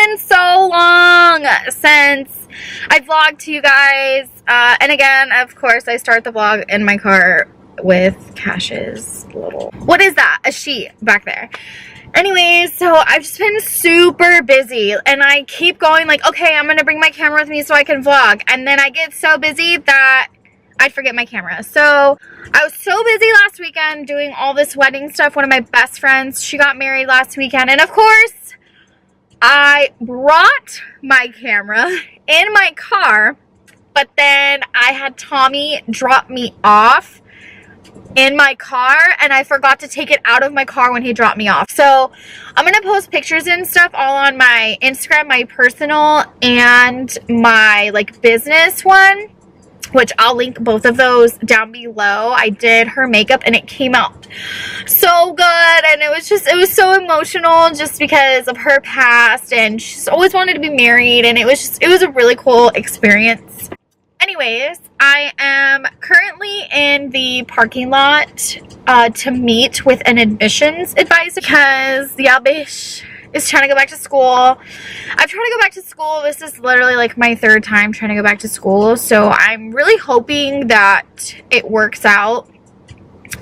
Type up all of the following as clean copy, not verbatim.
been so long since I vlogged to you guys. And again, of course, I start the vlog in my car with Cash's little... What is that? A sheet back there. Anyways, so I've just been super busy. And I keep going like, okay, I'm going to bring my camera with me so I can vlog. And then I get so busy that I'd forget my camera. So I was so busy last weekend doing all this wedding stuff. One of my best friends, she got married last weekend. And of course, I brought my camera in my car, but then I had Tommy drop me off in my car and I forgot to take it out of my car when he dropped me off. So I'm gonna post pictures and stuff all on my Instagram, my personal and my like business one, which I'll link both of those down below. I did her makeup and it came out so good, and it was so emotional just because of her past, and she's always wanted to be married, and it was a really cool experience. Anyways, I am currently in the parking lot to meet with an admissions advisor because the Albish is trying to go back to school. I've tried to go back to school. This is literally like my third time trying to go back to school. So I'm really hoping that it works out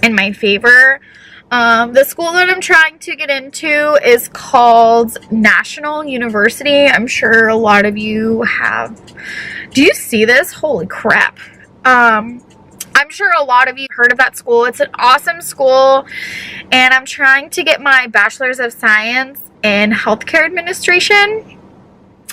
in my favor. The school that I'm trying to get into is called National University. I'm sure a lot of you have. Do you see this? Holy crap. I'm sure a lot of you heard of that school. It's an awesome school, and I'm trying to get my Bachelor's of Science in Healthcare Administration.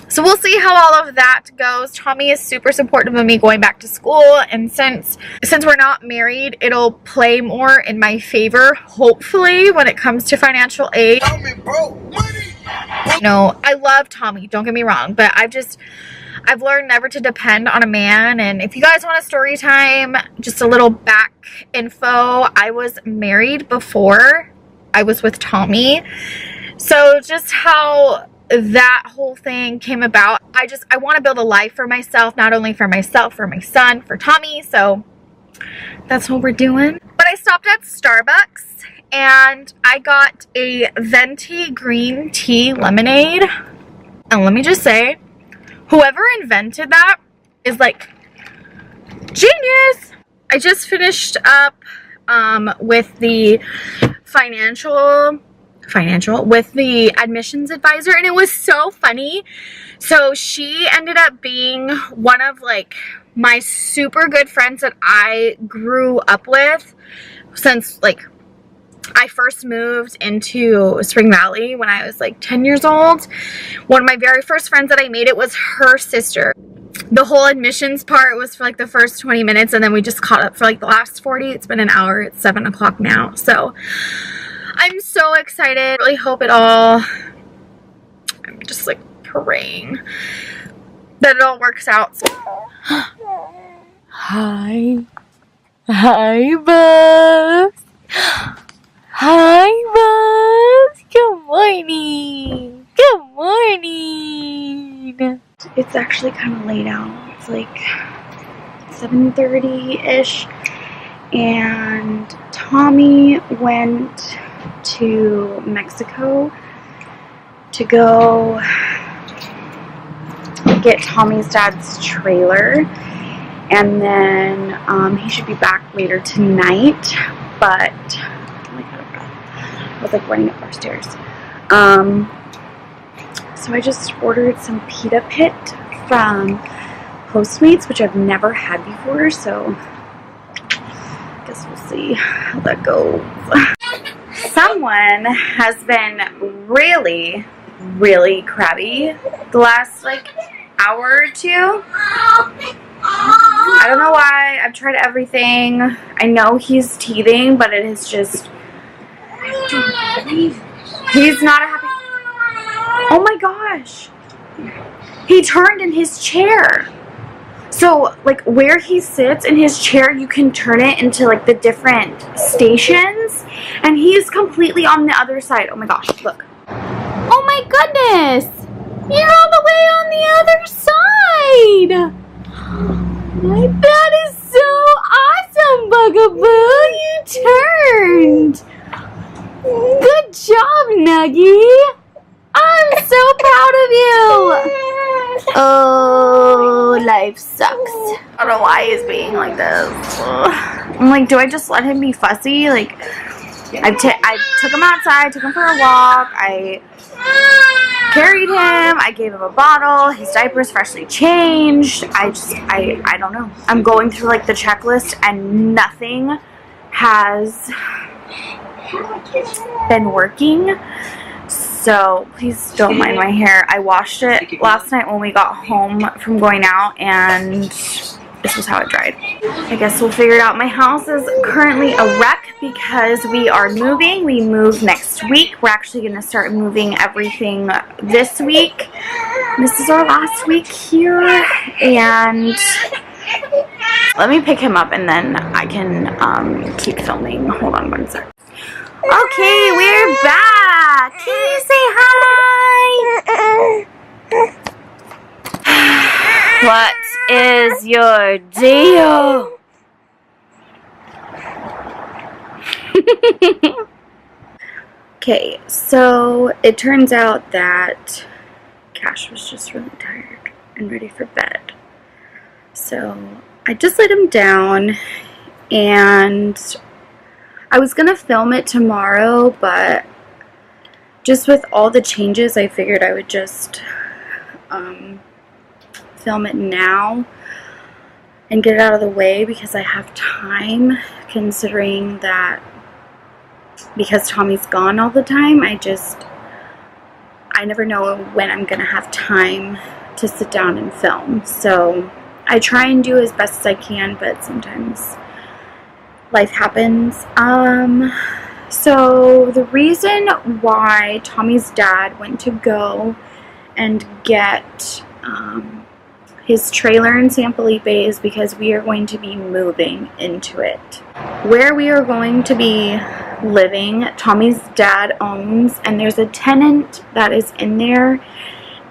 So we'll see how all of that goes. Tommy is super supportive of me going back to school, and since we're not married, it'll play more in my favor, hopefully, when it comes to financial aid. No, I love Tommy, don't get me wrong, but I've learned never to depend on a man. And if you guys want a story time, just a little back info, I was married before I was with Tommy. So just how that whole thing came about, I want to build a life for myself, not only for myself, for my son, for Tommy. So that's what we're doing. But I stopped at Starbucks and I got a venti green tea lemonade. And let me just say, whoever invented that is like genius. I just finished up with the with the admissions advisor, and it was so funny. So she ended up being one of like my super good friends that I grew up with since like I first moved into Spring Valley when I was like 10 years old. One of my very first friends that I made, it was her sister. The whole admissions part was for like the first 20 minutes, and then we just caught up for like the last 40. It's been an hour. It's 7 o'clock now. So I'm so excited. Really hope it all, I'm just like praying that it all works out. Hi. Hi, Bubs. Hi, Bubs. Good morning. Good morning. It's actually kind of late out. It's like 7:30-ish. And Tommy went to Mexico to go get Tommy's dad's trailer. And then he should be back later tonight. But I'm like out of breath. I was like running up our stairs. So I just ordered some pita pit from Postmates, which I've never had before. So I guess we'll see how that goes. Someone has been really, really crabby the last like hour or two. I don't know why. I've tried everything. I know he's teething, but it is just, he's not a happy. Oh my gosh. He turned in his chair. So like where he sits in his chair, you can turn it into like the different stations, and he's completely on the other side. Oh my gosh, look. Oh my goodness. You're all the way on the other side. That is so awesome, Bugaboo. You turned. Good job, Nuggie. I'm so proud of you. Oh, life sucks. I don't know why he's being like this. I'm like, do I just let him be fussy? Like, I took him outside, took him for a walk. I carried him. I gave him a bottle. His diaper's freshly changed. I don't know. I'm going through like the checklist and nothing has been working. So please don't mind my hair. I washed it last night when we got home from going out and this was how it dried. I guess we'll figure it out. My house is currently a wreck because we are moving. We move next week. We're actually going to start moving everything this week. This is our last week here. And let me pick him up and then I can keep filming. Hold on one sec. Okay, we're back. Can you say hi? What is your deal? Okay, so it turns out that Cash was just really tired and ready for bed. So I just laid him down and I was gonna film it tomorrow, but just with all the changes, I figured I would just film it now and get it out of the way because I have time, considering that because Tommy's gone all the time, I never know when I'm gonna have time to sit down and film. So I try and do as best as I can, but sometimes life happens. So the reason why Tommy's dad went to go and get his trailer in San Felipe is because we are going to be moving into it. Where we are going to be living, Tommy's dad owns, and there's a tenant that is in there,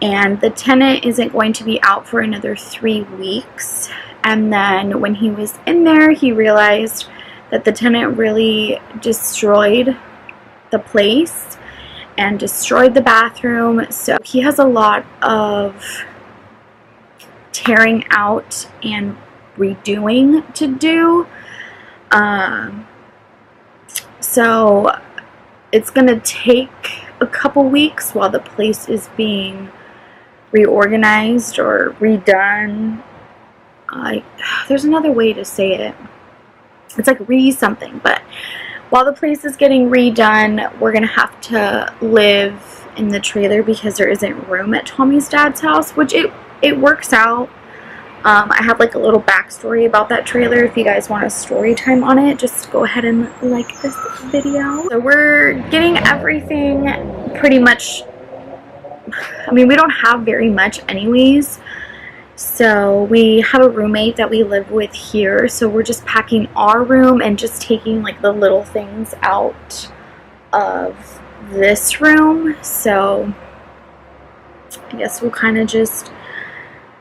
and the tenant isn't going to be out for another 3 weeks. And then when he was in there, he realized that the tenant really destroyed the place and destroyed the bathroom. So he has a lot of tearing out and redoing to do. So it's gonna take a couple weeks while the place is being reorganized or redone. There's another way to say it. It's like something, but while the place is getting redone, we're gonna have to live in the trailer because there isn't room at Tommy's dad's house, which it works out. I have like a little backstory about that trailer. If you guys want a story time on it, just go ahead and like this video. So we're getting everything pretty much, I mean, we don't have very much anyways. So we have a roommate that we live with here, so we're just packing our room and just taking like the little things out of this room. So I guess we'll kind of just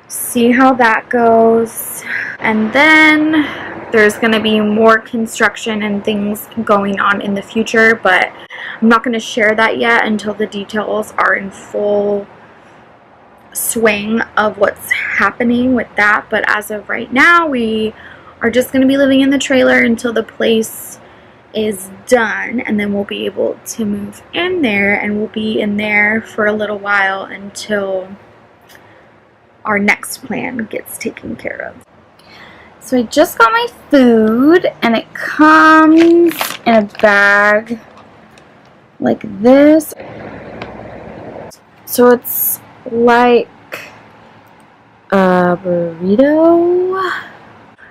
see how that goes. And then there's going to be more construction and things going on in the future, but I'm not going to share that yet until the details are in full swing of what's happening with that. But as of right now, we are just going to be living in the trailer until the place is done, and then we'll be able to move in there, and we'll be in there for a little while until our next plan gets taken care of. So I just got my food, and it comes in a bag like this. So it's like a burrito.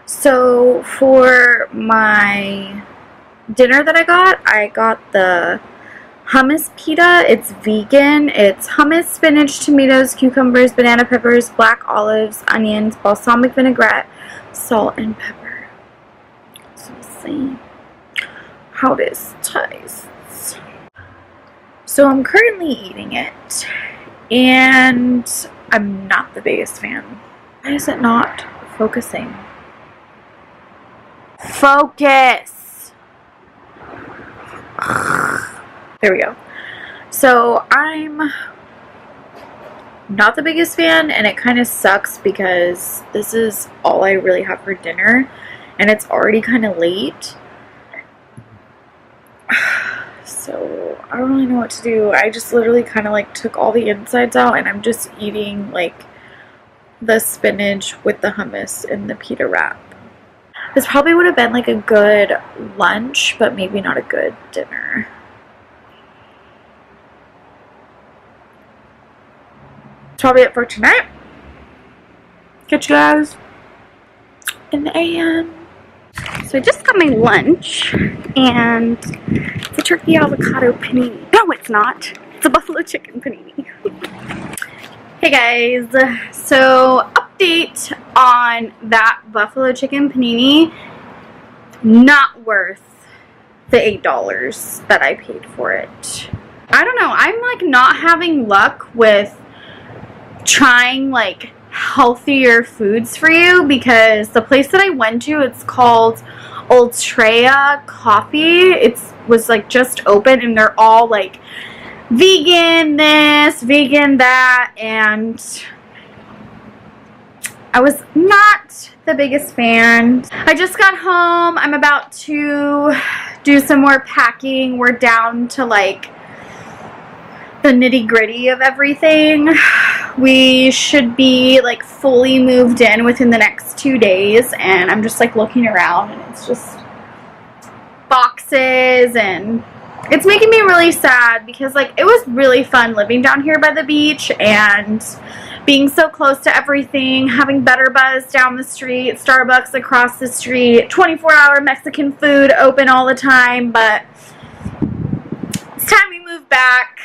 So for my dinner that I got the hummus pita. It's vegan. It's hummus, spinach, tomatoes, cucumbers, banana peppers, black olives, onions, balsamic vinaigrette, salt, and pepper. So we'll see how this tastes. So I'm currently eating it, and I'm not the biggest fan. Why is it not focusing? Focus! There we go. So I'm not the biggest fan, and it kind of sucks because this is all I really have for dinner and it's already kind of late. So I don't really know what to do. I just literally kind of like took all the insides out and I'm just eating like the spinach with the hummus and the pita wrap. This probably would have been like a good lunch, but maybe not a good dinner. That's probably it for tonight. Catch you guys in the AM. So I just got my lunch, and it's a turkey avocado panini. No, it's not. It's a buffalo chicken panini. Hey guys, so update on that buffalo chicken panini. Not worth the $8 that I paid for it. I don't know, I'm like not having luck with trying like healthier foods for you, because the place that I went to, it's called Ultrea Coffee. It was like just open and they're all like vegan this, vegan that, and I was not the biggest fan. I just got home. I'm about to do some more packing. We're down to like the nitty-gritty of everything. We should be like fully moved in within the next 2 days, and I'm just like looking around and it's just boxes, and it's making me really sad because like it was really fun living down here by the beach and being so close to everything, having Better Buzz down the street, Starbucks across the street, 24-hour Mexican food open all the time. But it's time we move back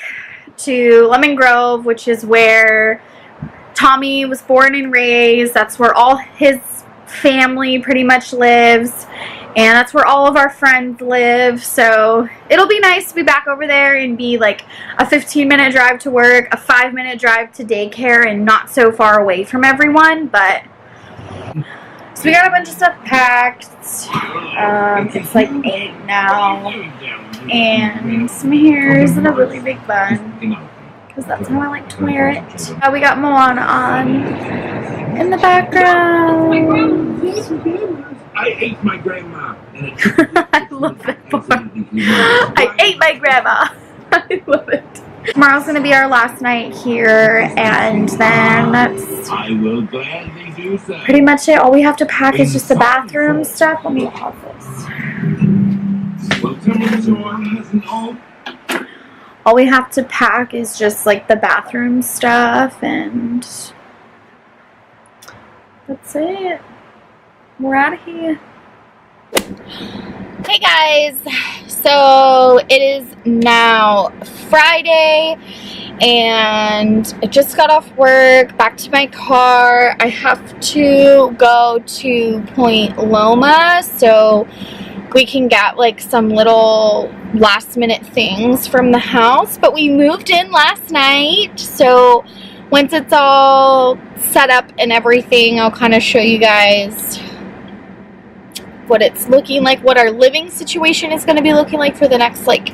to Lemon Grove, which is where Tommy was born and raised. That's where all his family pretty much lives, and that's where all of our friends live. So it'll be nice to be back over there and be like a 15-minute drive to work, a 5-minute drive to daycare, and not so far away from everyone. But so we got a bunch of stuff packed. It's like 8 now, and my hair is in a really big bun because that's how I like to wear it. We got Moana on in the background. I ate my grandma. I love that part. I ate my grandma. I love it. Tomorrow's going to be our last night here, and then that's I will gladly do so. pretty much it. All we have to pack is just the bathroom stuff. Let me pause this. All we have to pack is just like the bathroom stuff, and that's it. We're out of here. Hey guys, so it is now Friday and I just got off work, back to my car. I have to go to Point Loma so we can get like some little last minute things from the house, but we moved in last night, so once it's all set up and everything, I'll kind of show you guys what it's looking like, what our living situation is going to be looking like for the next like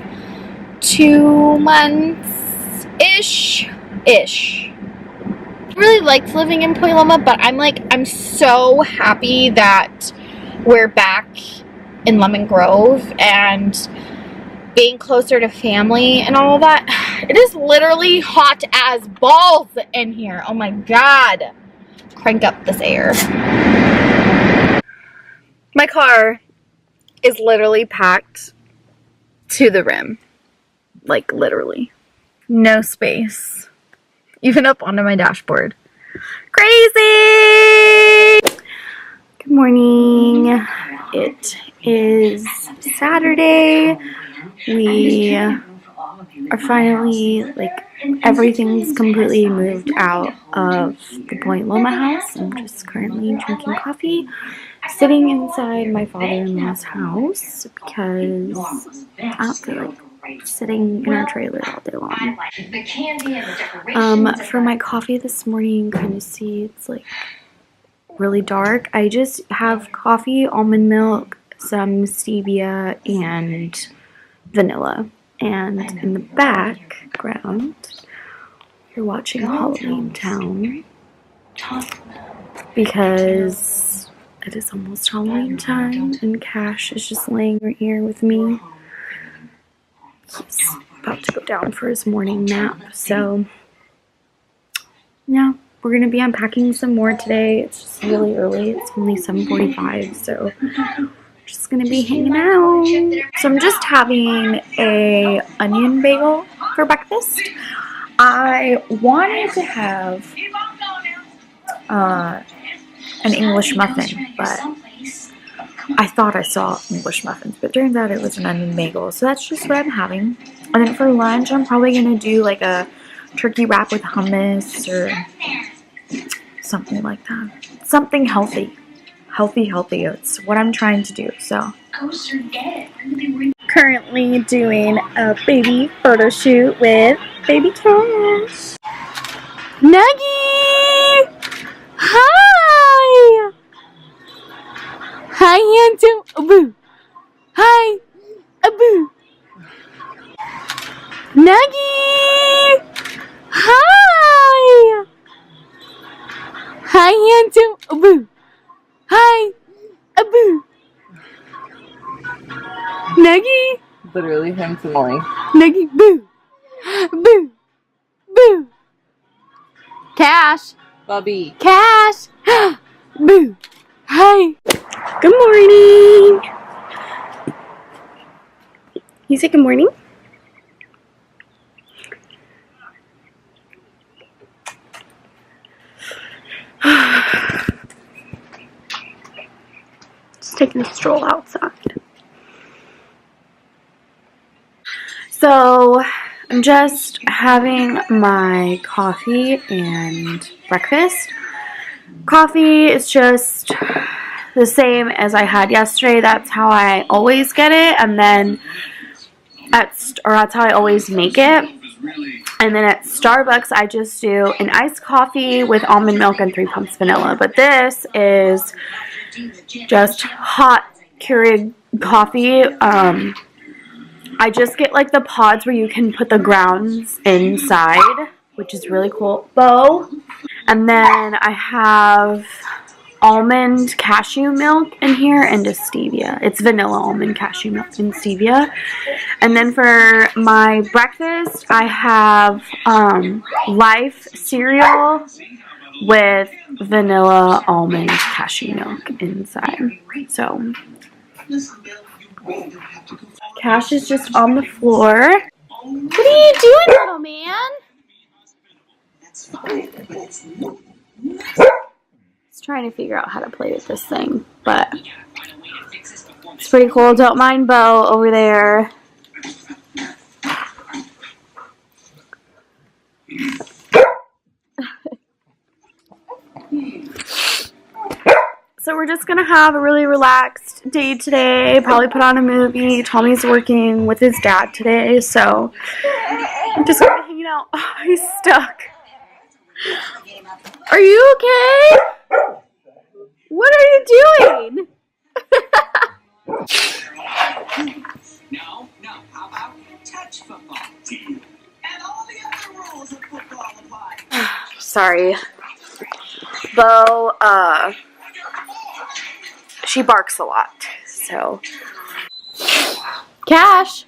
2 months ish. I really liked living in Point Loma, but I'm so happy that we're back in Lemon Grove and being closer to family and all that. It is literally hot as balls in here. Oh my god. Crank up this air. My car is literally packed to the rim. Like, literally. No space. Even up onto my dashboard. Crazy! Good morning. It is Saturday. We are finally, like, everything's completely moved out of the Point Loma house. I'm just currently drinking coffee, sitting inside my father-in-law's house because I don't feel like sitting in our trailer all day long. For my coffee this morning, you can kind of see it's like really dark. I just have coffee, almond milk, some stevia, and vanilla. And in the background, You're watching Halloween Town because it is almost Halloween time and Cash is just laying right here with me. He's about to go down for his morning nap, so yeah, we're gonna be unpacking some more today. It's just really early. It's only 7:45, so we're just gonna be hanging out. So I'm just having a onion bagel for breakfast. I wanted to have an English muffin, but I thought I saw English muffins, but turns out it was an onion bagel. So that's just what I'm having. And then for lunch, I'm probably gonna do like a turkey wrap with hummus or something like that. Something healthy. Healthy. It's what I'm trying to do, so. Currently doing a baby photo shoot with baby Cash. Nuggie! Hi! Hi, handsome. Aboo. Hi. Aboo. Nuggie! Hi! Hi, handsome. Aboo. Hi. Aboo. Nuggie? Literally him to Molly. Nuggie. Boo. Boo. Boo. Cash. Bubby. Cash. Boo. Hi. Good morning. You say good morning? Just taking a stroll outside. So I'm just having my coffee and breakfast. Coffee is just the same as I had yesterday. That's how I always get it, and then that's how I always make it. And then at Starbucks, I just do an iced coffee with almond milk and 3 pumps vanilla. But this is just hot Keurig coffee. I just get like the pods where you can put the grounds inside, which is really cool. Bo. And then I have almond cashew milk in here and a stevia. It's vanilla almond cashew milk and stevia. And then for my breakfast, I have Life cereal with vanilla almond cashew milk inside. So Cash is just on the floor. What are you doing, little man? He's trying to figure out how to play with this thing, but it's pretty cool. Don't mind Bo over there. So we're just gonna have a really relaxed day today. Probably put on a movie. Tommy's working with his dad today, so I'm just gonna be hanging out. Oh, he's stuck. Are you okay? What are you doing? No, how about touch football? And all the other rules of football apply. Sorry. Bo, she barks a lot, so. Cash!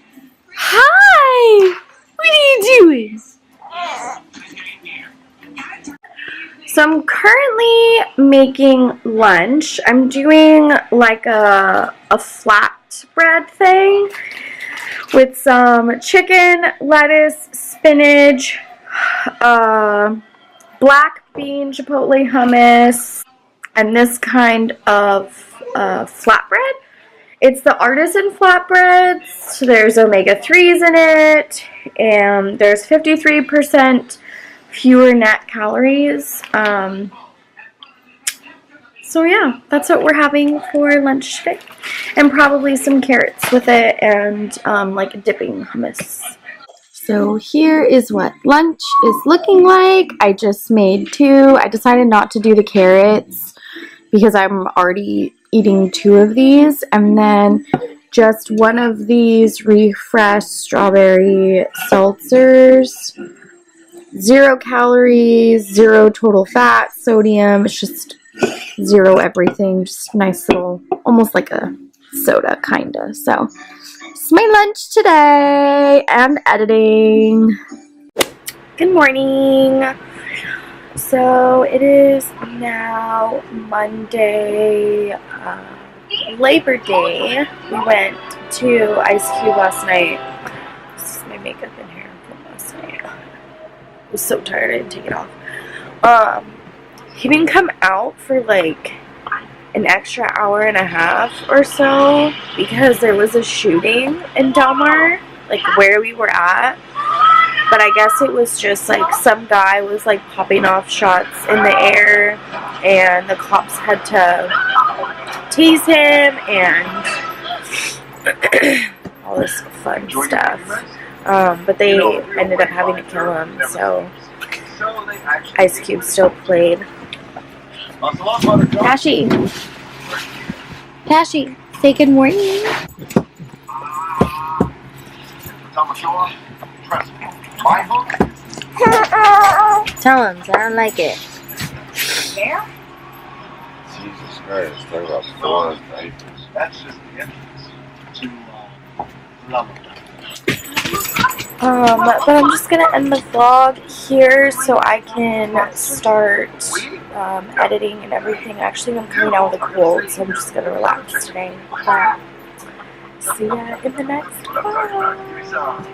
Hi! What are you doing? So I'm currently making lunch. I'm doing like a flatbread thing with some chicken, lettuce, spinach, black bean chipotle hummus, and this kind of flatbread. It's the artisan flatbreads. So there's omega-3s in it, and there's 53% fewer net calories. So yeah, that's what we're having for lunch today. And probably some carrots with it and like a dipping hummus. So here is what lunch is looking like. I just made 2. I decided not to do the carrots because I'm already eating 2 of these. And then just one of these refreshed strawberry seltzers 0 calories, 0 total fat, sodium. It's just 0 everything. Just nice little, almost like a soda, kinda. So, it's my lunch today and editing. Good morning. So, it is now Monday, Labor Day. We went to Ice Cube last night. This is my makeup in here from last night. I was so tired I didn't take it off. He didn't come out for like an extra hour and a half or so because there was a shooting in Del Mar, like where we were at. But I guess it was just like some guy was like popping off shots in the air and the cops had to tase him and all this fun stuff. But they ended up having to kill him, so Ice Cube still played. Cashy, say good morning. Tell him, I don't like it. Yeah? Jesus Christ, talk about 4 diapers. That's just the entrance to level. But I'm just gonna end the vlog here so I can start editing and everything. Actually, I'm coming out with a cold, so I'm just gonna relax today. But see ya in the next vlog.